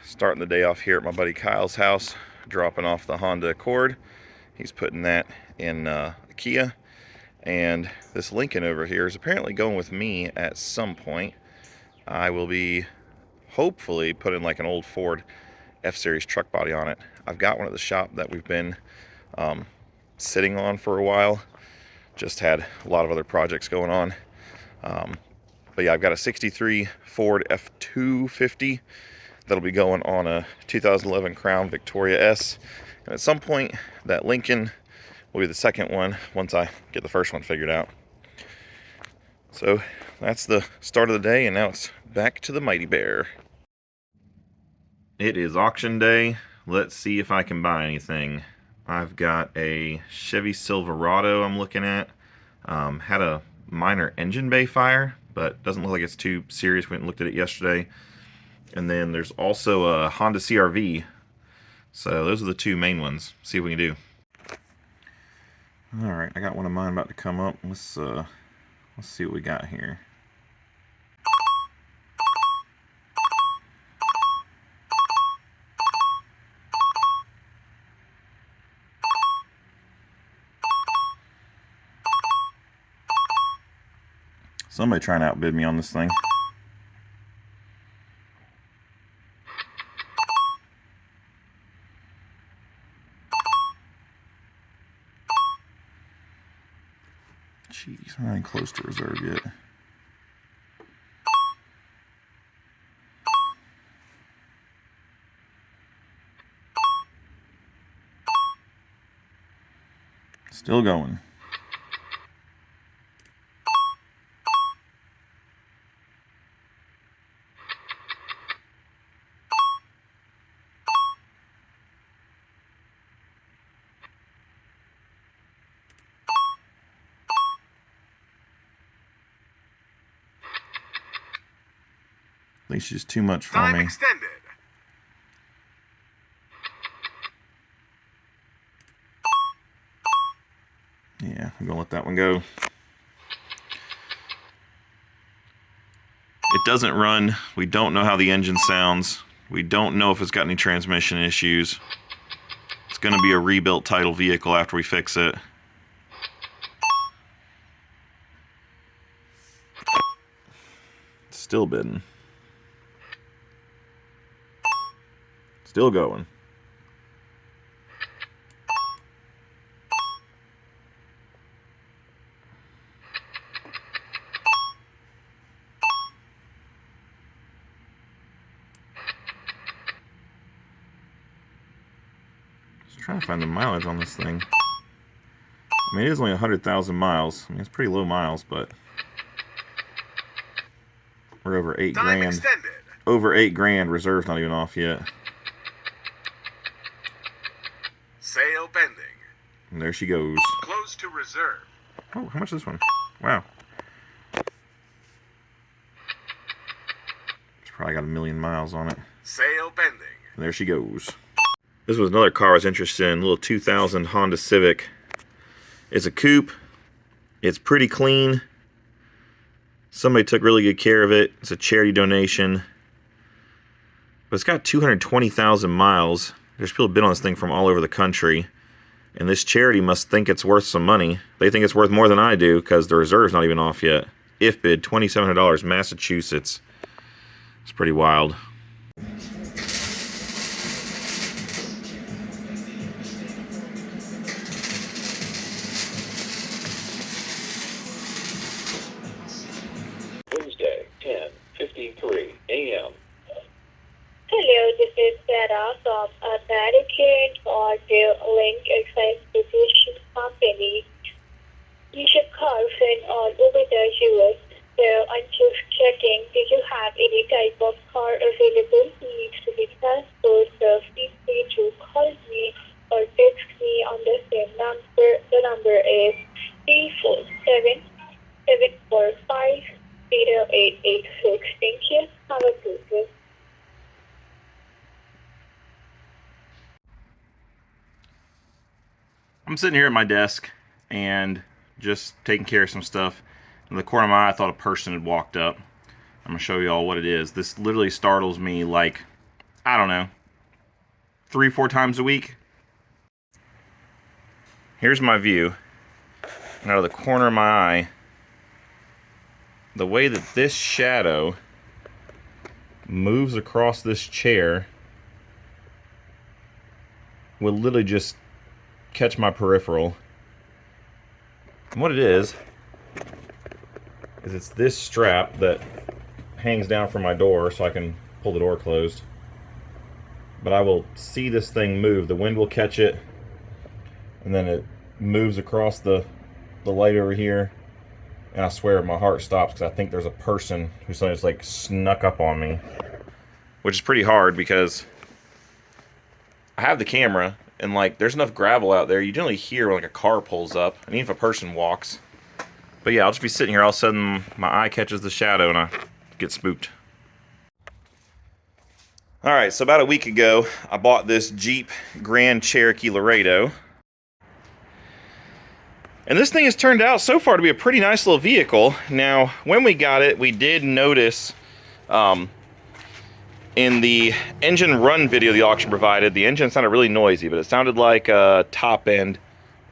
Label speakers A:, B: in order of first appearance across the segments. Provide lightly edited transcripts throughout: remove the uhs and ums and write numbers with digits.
A: Starting the day off here at my buddy Kyle's house, dropping off the Honda Accord. He's putting that in a Kia, and this Lincoln over here is apparently going with me at some point. I will be hopefully putting like an old Ford F-Series truck body on it. I've got one at the shop that we've been sitting on for a while. Just had a lot of other projects going on. But yeah, I've got a 63 Ford F-250 that'll be going on a 2011 Crown Victoria S. And at some point, that Lincoln will be the second one once I get the first one figured out. So that's the start of the day, and now it's back to the Mighty Bear. It is auction day. Let's see if I can buy anything. I've got a Chevy Silverado I'm looking at. Had a minor engine bay fire, but doesn't look like it's too serious. We went and looked at it yesterday. And then there's also a Honda CR-V. So those are the two main ones. See what we can do. All right, I got one of mine about to come up. Let's see what we got here. Somebody trying to outbid me on this thing. Jeez, I'm not even close to reserve yet. Still going. I think she's too much for
B: Time
A: me.
B: Extended.
A: Yeah, I'm gonna let that one go. It doesn't run. We don't know how the engine sounds. We don't know if it's got any transmission issues. It's gonna be a rebuilt title vehicle after we fix it. Still bidding. Still going. Just trying to find the mileage on this thing. I mean, it is only 100,000 miles. I mean, it's pretty low miles, but we're over 8
B: Time
A: grand.
B: Extended.
A: Over 8 grand. Reserve's not even off yet.
B: Sale pending.
A: And there she goes.
B: Close to reserve.
A: Oh, how much is this one? Wow. It's probably got 1,000,000 miles on it.
B: Sale pending.
A: And there she goes. This was another car I was interested in. A little 2000 Honda Civic. It's a coupe. It's pretty clean. Somebody took really good care of it. It's a charity donation. But it's got 220,000 miles. There's people bid on this thing from all over the country. And this charity must think it's worth some money. They think it's worth more than I do because the reserve's not even off yet. If bid, $2,700, Massachusetts. It's pretty wild.
C: Wednesday, 10:53 a.m.
D: Hello, this is Sarah from American Audio Link Expedition Company. You should call from all over the US. So I'm just checking, do you have any type of car available needs to be transported? So feel free to call me or text me on the same number. The number is 347-745-0886. Thank you. Have a good day.
A: I'm sitting here at my desk and just taking care of some stuff. In the corner of my eye, I thought a person had walked up. I'm going to show you all what it is. This literally startles me like I don't know, 3-4 times a week. Here's my view. And out of the corner of my eye, the way that this shadow moves across this chair will literally just catch my peripheral. And what it is it's this strap that hangs down from my door so I can pull the door closed. But I will see this thing move. The wind will catch it, and then it moves across the light over here. And I swear my heart stops because I think there's a person who's just like snuck up on me. Which is pretty hard because I have the camera and like there's enough gravel out there. You generally hear when like a car pulls up, and even if a person walks. But yeah, I'll just be sitting here, all of a sudden my eye catches the shadow and I get spooked. Alright, so about a week ago, I bought this Jeep Grand Cherokee Laredo. And this thing has turned out so far to be a pretty nice little vehicle. Now, when we got it, we did notice in the engine run video the auction provided, the engine sounded really noisy, but it sounded like a top end,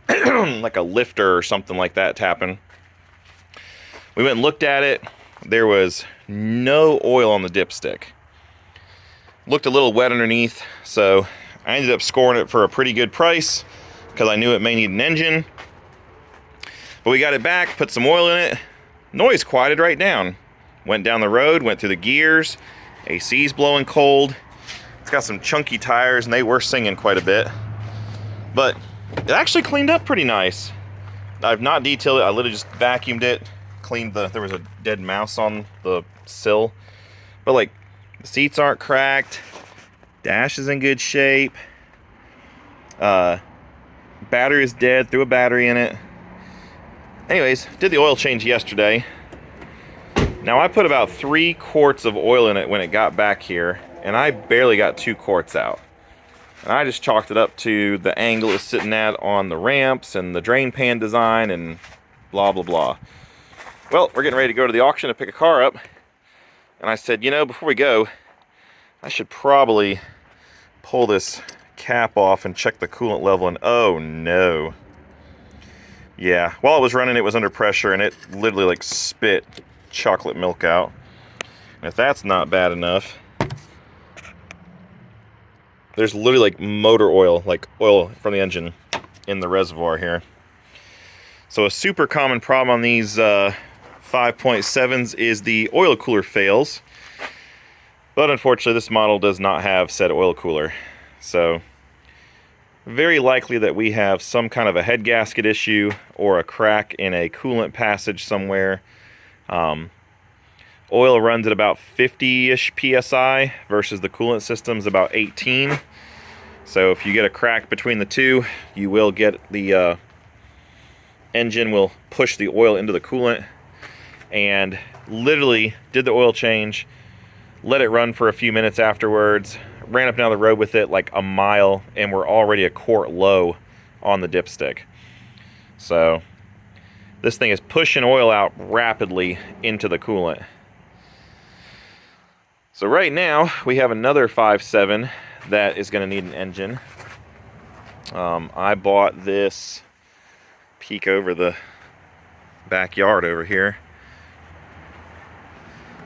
A: like a lifter or something like that tapping. We went and looked at it. There was no oil on the dipstick. Looked a little wet underneath, so I ended up scoring it for a pretty good price because I knew it may need an engine. But we got it back, put some oil in it. Noise quieted right down. Went down the road, went through the gears. AC's blowing cold. It's got some chunky tires and they were singing quite a bit. But it actually cleaned up pretty nice. I've not detailed it. I literally just vacuumed it. Cleaned there was a dead mouse on the sill. But like, the seats aren't cracked. Dash is in good shape. Battery is dead. Threw a battery in it. Anyways, did the oil change yesterday. Now I put about 3 quarts of oil in it when it got back here, and I barely got 2 quarts out. And I just chalked it up to the angle it's sitting at on the ramps and the drain pan design and blah, blah, blah. Well, we're getting ready to go to the auction to pick a car up. And I said, you know, before we go, I should probably pull this cap off and check the coolant level. And oh no. Yeah, while it was running, it was under pressure and it literally like spit chocolate milk out. And if that's not bad enough, there's literally like motor oil, like oil from the engine in the reservoir here. So a super common problem on these 5.7s is the oil cooler fails. But unfortunately, this model does not have said oil cooler. So very likely that we have some kind of a head gasket issue or a crack in a coolant passage somewhere. Oil runs at about 50-ish PSI versus the coolant system's about 18. So if you get a crack between the two, you will get the engine will push the oil into the coolant. And literally did the oil change, let it run for a few minutes afterwards, ran up and down the road with it like a mile, and we're already a quart low on the dipstick. So this thing is pushing oil out rapidly into the coolant. So right now we have another 5.7 that is going to need an engine. I bought this, peek over the backyard over here.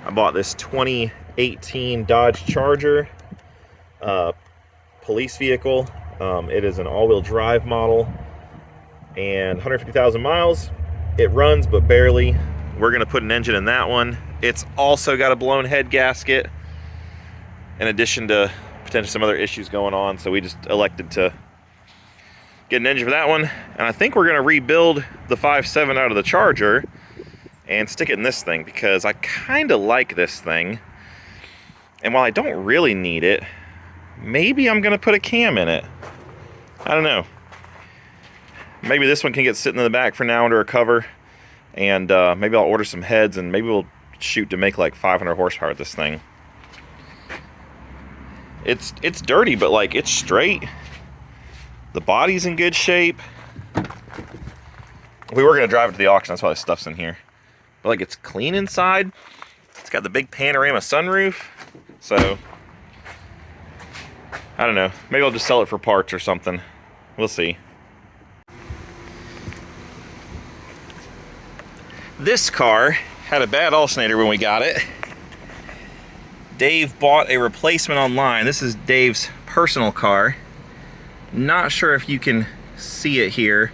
A: I bought this 2018 Dodge Charger police vehicle. It is an all-wheel drive model and 150,000 miles. It runs but barely. We're gonna put an engine in that one. It's also got a blown head gasket in addition to potentially some other issues going on, so we just elected to get an engine for that one. And I think we're gonna rebuild the 5.7 out of the Charger and stick it in this thing because I kind of like this thing. And while I don't really need it, maybe I'm gonna put a cam in it. I don't know. Maybe this one can get sitting in the back for now under a cover, and maybe I'll order some heads and maybe we'll shoot to make like 500 horsepower with this thing. It's dirty, but like it's straight. The body's in good shape. We were gonna drive it to the auction, that's why the stuff's in here. But like it's clean inside. It's got the big panorama sunroof. So I don't know. Maybe I'll just sell it for parts or something. We'll see. This car had a bad alternator when we got it. Dave bought a replacement online. This is Dave's personal car. Not sure if you can see it here,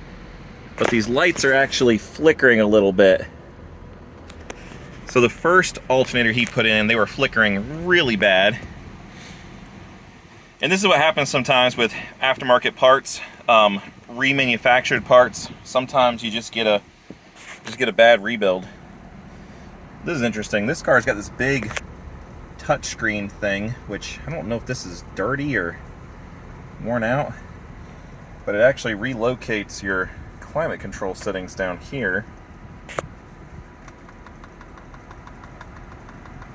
A: but these lights are actually flickering a little bit. So the first alternator he put in, they were flickering really bad. And this is what happens sometimes with aftermarket parts, remanufactured parts. Sometimes you just get a bad rebuild. This is interesting. This car's got this big touchscreen thing, which I don't know if this is dirty or worn out, but it actually relocates your climate control settings down here.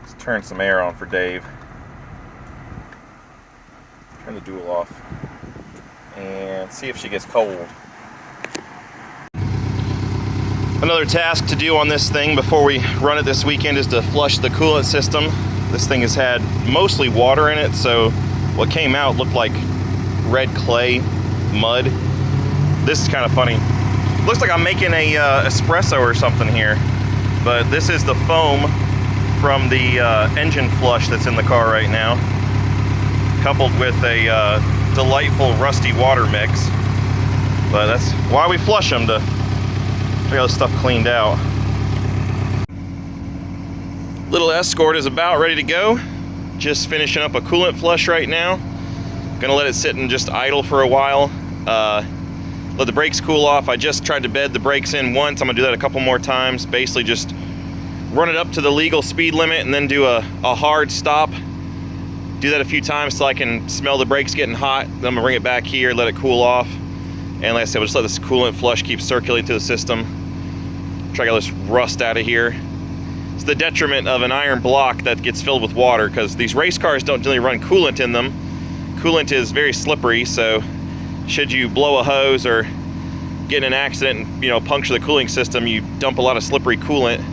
A: Let's turn some air on for Dave. Turn the dual off and see if she gets cold. Another task to do on this thing before we run it this weekend is to flush the coolant system. This thing has had mostly water in it, so what came out looked like red clay mud. This is kind of funny. Looks like I'm making a espresso or something here, but this is the foam from the engine flush that's in the car right now, coupled with a delightful rusty water mix. But that's why we flush them, to get this stuff cleaned out. Little Escort is about ready to go. Just finishing up a coolant flush right now. Gonna let it sit and just idle for a while. Let the brakes cool off. I just tried to bed the brakes in once. I'm gonna do that a couple more times. Basically just run it up to the legal speed limit and then do a hard stop. Do that a few times till I can smell the brakes getting hot. Then I'm gonna bring it back here, let it cool off. And like I said, we'll just let this coolant flush keep circulating through the system. Try to get this rust out of here. It's the detriment of an iron block that gets filled with water, because these race cars don't generally run coolant in them. Coolant is very slippery, so should you blow a hose or get in an accident and puncture the cooling system, you dump a lot of slippery coolant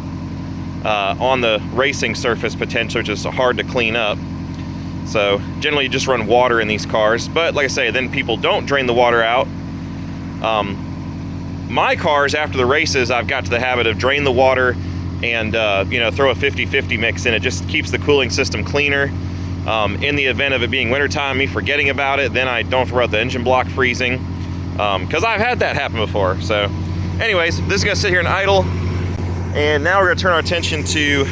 A: on the racing surface potentially, which is hard to clean up. So generally you just run water in these cars, but like I say, then people don't drain the water out. My cars, after the races, I've got to the habit of drain the water and throw a 50-50 mix in. It just keeps the cooling system cleaner. In the event of it being wintertime, me forgetting about it, then I don't have to worry about the engine block freezing, because I've had that happen before. So anyways, this is gonna sit here and idle, and now we're gonna turn our attention to